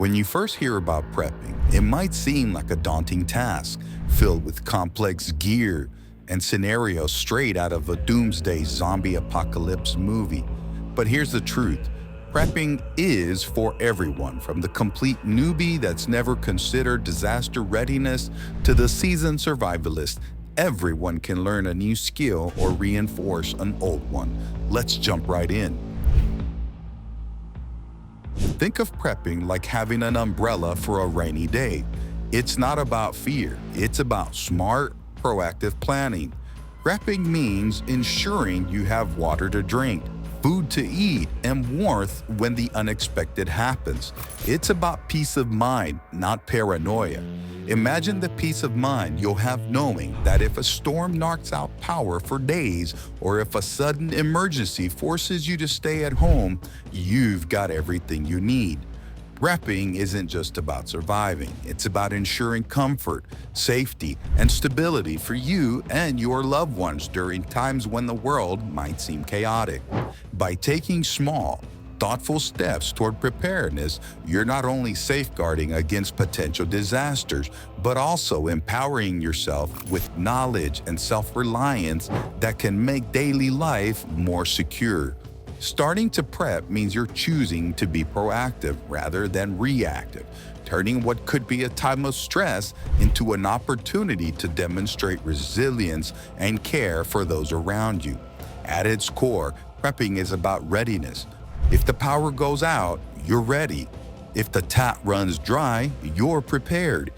When you first hear about prepping, it might seem like a daunting task, filled with complex gear and scenarios straight out of a doomsday zombie apocalypse movie. But here's the truth. Prepping is for everyone, from the complete newbie that's never considered disaster readiness to the seasoned survivalist. Everyone can learn a new skill or reinforce an old one. Let's jump right in. Think of prepping like having an umbrella for a rainy day. It's not about fear, it's about smart, proactive planning. Prepping means ensuring you have water to drink, food to eat, and warmth when the unexpected happens. It's about peace of mind, not paranoia. Imagine the peace of mind you'll have knowing that if a storm knocks out power for days, or if a sudden emergency forces you to stay at home, you've got everything you need. Prepping isn't just about surviving, it's about ensuring comfort, safety, and stability for you and your loved ones during times when the world might seem chaotic. By taking small, thoughtful steps toward preparedness, you're not only safeguarding against potential disasters, but also empowering yourself with knowledge and self-reliance that can make daily life more secure. Starting to prep means you're choosing to be proactive rather than reactive, turning what could be a time of stress into an opportunity to demonstrate resilience and care for those around you. At its core, prepping is about readiness. If the power goes out, you're ready. If the tap runs dry, you're prepared.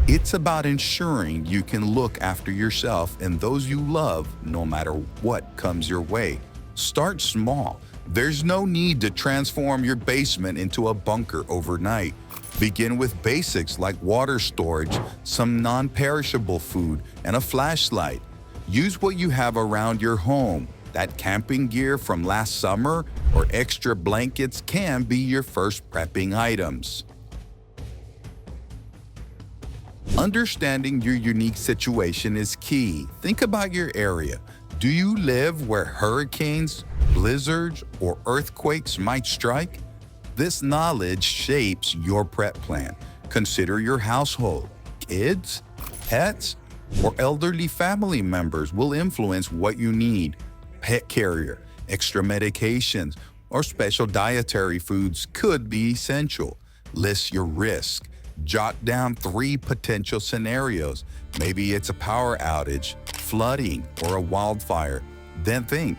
It's about ensuring you can look after yourself and those you love no matter what comes your way. Start small. There's no need to transform your basement into a bunker overnight. Begin with basics like water storage, some non-perishable food, and a flashlight. Use what you have around your home. That camping gear from last summer or extra blankets can be your first prepping items. Understanding your unique situation is key. Think about your area. Do you live where hurricanes, blizzards, or earthquakes might strike? This knowledge shapes your prep plan. Consider your household. Kids, pets, or elderly family members will influence what you need. Pet carrier, extra medications, or special dietary foods could be essential. List your risk. Jot down 3 potential scenarios. Maybe it's a power outage, flooding, or a wildfire. Then think,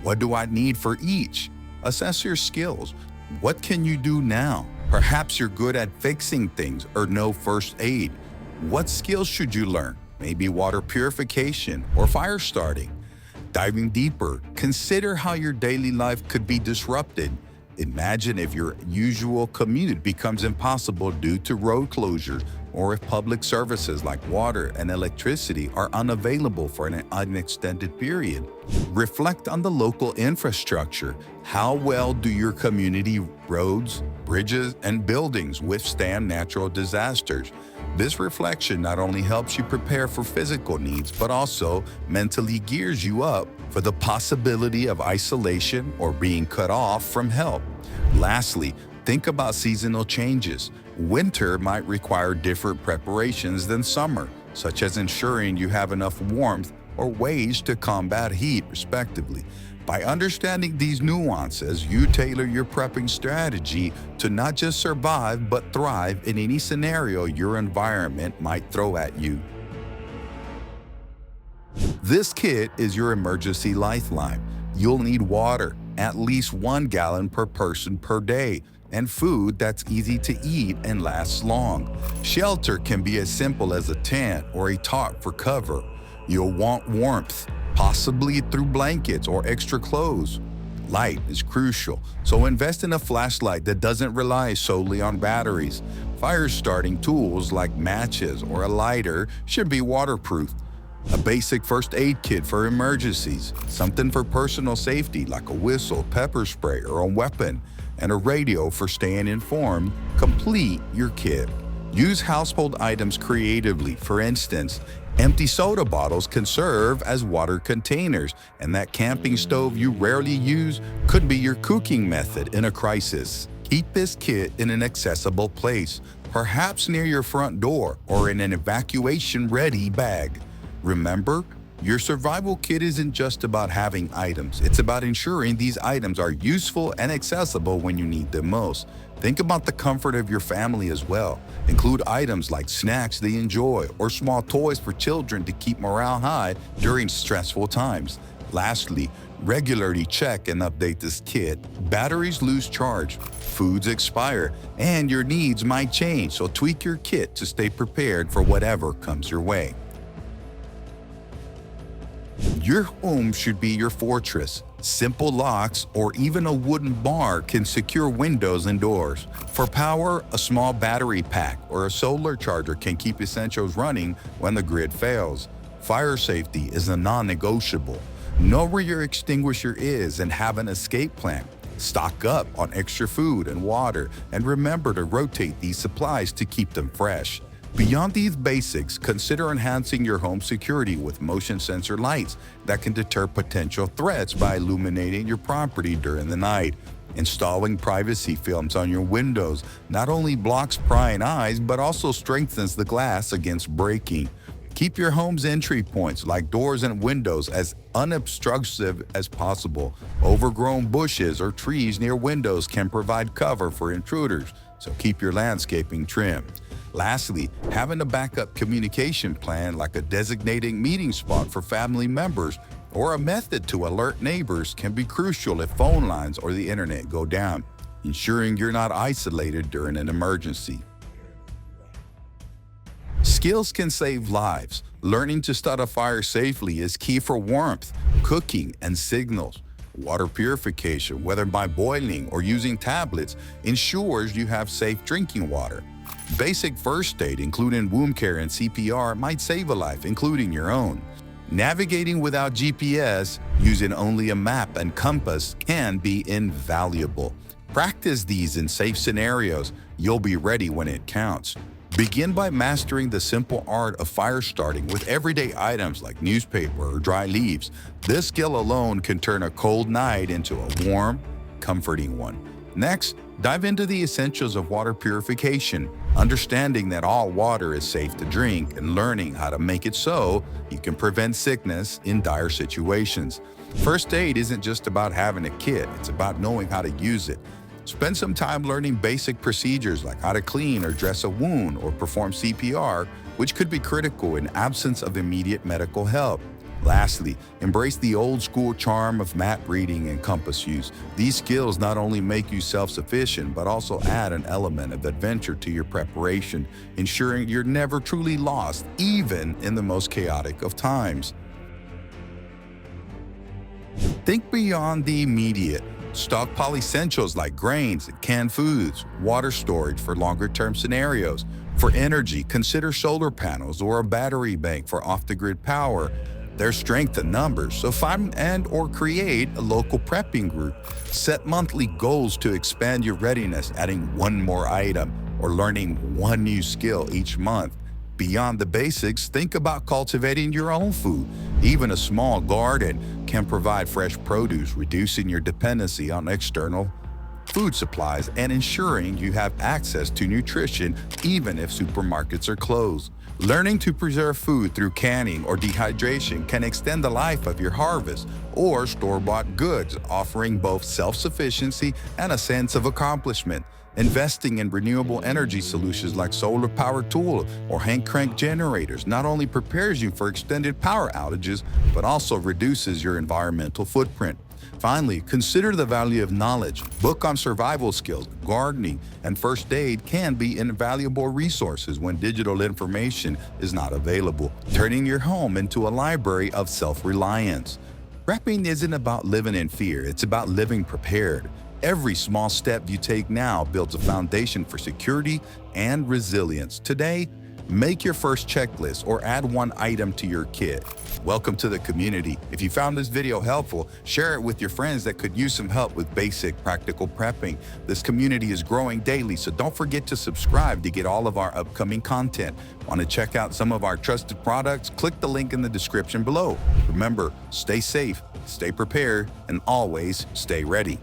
what do I need for each? Assess your skills. What can you do now? Perhaps you're good at fixing things or know first aid. What skills should you learn? Maybe water purification or fire starting. Diving deeper, consider how your daily life could be disrupted. Imagine if your usual commute becomes impossible due to road closures, or if public services like water and electricity are unavailable for an unextended period. Reflect on the local infrastructure. How well do your community roads, bridges, and buildings withstand natural disasters? This reflection not only helps you prepare for physical needs, but also mentally gears you up for the possibility of isolation or being cut off from help. Lastly, think about seasonal changes. Winter might require different preparations than summer, such as ensuring you have enough warmth or ways to combat heat, respectively. By understanding these nuances, you tailor your prepping strategy to not just survive, but thrive in any scenario your environment might throw at you. This kit is your emergency lifeline. You'll need water, at least 1 gallon per person per day, and food that's easy to eat and lasts long. Shelter can be as simple as a tent or a tarp for cover. You'll want warmth, possibly through blankets or extra clothes. Light is crucial, so invest in a flashlight that doesn't rely solely on batteries. Fire-starting tools like matches or a lighter should be waterproof. A basic first aid kit for emergencies, something for personal safety like a whistle, pepper spray, or a weapon, and a radio for staying informed complete your kit. Use household items creatively. For instance, empty soda bottles can serve as water containers, and that camping stove you rarely use could be your cooking method in a crisis. Keep this kit in an accessible place, perhaps near your front door or in an evacuation-ready bag. Remember, your survival kit isn't just about having items. It's about ensuring these items are useful and accessible when you need them most. Think about the comfort of your family as well. Include items like snacks they enjoy or small toys for children to keep morale high during stressful times. Lastly, regularly check and update this kit. Batteries lose charge, foods expire, and your needs might change, so tweak your kit to stay prepared for whatever comes your way. Your home should be your fortress. Simple locks or even a wooden bar can secure windows and doors. For power, a small battery pack or a solar charger can keep essentials running when the grid fails. Fire safety is a non-negotiable. Know where your extinguisher is and have an escape plan. Stock up on extra food and water, and remember to rotate these supplies to keep them fresh. Beyond these basics, consider enhancing your home security with motion sensor lights that can deter potential threats by illuminating your property during the night. Installing privacy films on your windows not only blocks prying eyes but also strengthens the glass against breaking. Keep your home's entry points, like doors and windows, as unobstructive as possible. Overgrown bushes or trees near windows can provide cover for intruders, so keep your landscaping trimmed. Lastly, having a backup communication plan like a designated meeting spot for family members or a method to alert neighbors can be crucial if phone lines or the internet go down, ensuring you're not isolated during an emergency. Skills can save lives. Learning to start a fire safely is key for warmth, cooking, and signals. Water purification, whether by boiling or using tablets, ensures you have safe drinking water. Basic first aid, including wound care and CPR, might save a life, including your own. Navigating without GPS, using only a map and compass, can be invaluable. Practice these in safe scenarios. You'll be ready when it counts. Begin by mastering the simple art of fire starting with everyday items like newspaper or dry leaves. This skill alone can turn a cold night into a warm, comforting one. Next, dive into the essentials of water purification, understanding that all water is safe to drink and learning how to make it so you can prevent sickness in dire situations. First aid isn't just about having a kit, it's about knowing how to use it. Spend some time learning basic procedures like how to clean or dress a wound or perform CPR, which could be critical in absence of immediate medical help. Lastly, embrace the old-school charm of map reading and compass use. These skills not only make you self-sufficient, but also add an element of adventure to your preparation, ensuring you're never truly lost, even in the most chaotic of times. Think beyond the immediate. Stockpile essentials like grains and canned foods, water storage for longer-term scenarios. For energy, consider solar panels or a battery bank for off-the-grid power. There's strength in numbers, so find and/or create a local prepping group. Set monthly goals to expand your readiness, adding one more item or learning one new skill each month. Beyond the basics, think about cultivating your own food. Even a small garden can provide fresh produce, reducing your dependency on external food supplies and ensuring you have access to nutrition even if supermarkets are closed. Learning to preserve food through canning or dehydration can extend the life of your harvest or store-bought goods, offering both self-sufficiency and a sense of accomplishment. Investing in renewable energy solutions like solar-powered tools or hand-crank generators not only prepares you for extended power outages, but also reduces your environmental footprint. Finally, consider the value of knowledge. Book on survival skills, gardening, and first aid can be invaluable resources when digital information is not available, turning your home into a library of self-reliance. Prepping isn't about living in fear, it's about living prepared. Every small step you take now builds a foundation for security and resilience. Today, make your first checklist or add one item to your kit. Welcome to the community. If you found this video helpful, share it with your friends that could use some help with basic practical prepping. This community is growing daily, so don't forget to subscribe to get all of our upcoming content. Want to check out some of our trusted products? Click the link in the description below. Remember, stay safe, stay prepared, and always stay ready.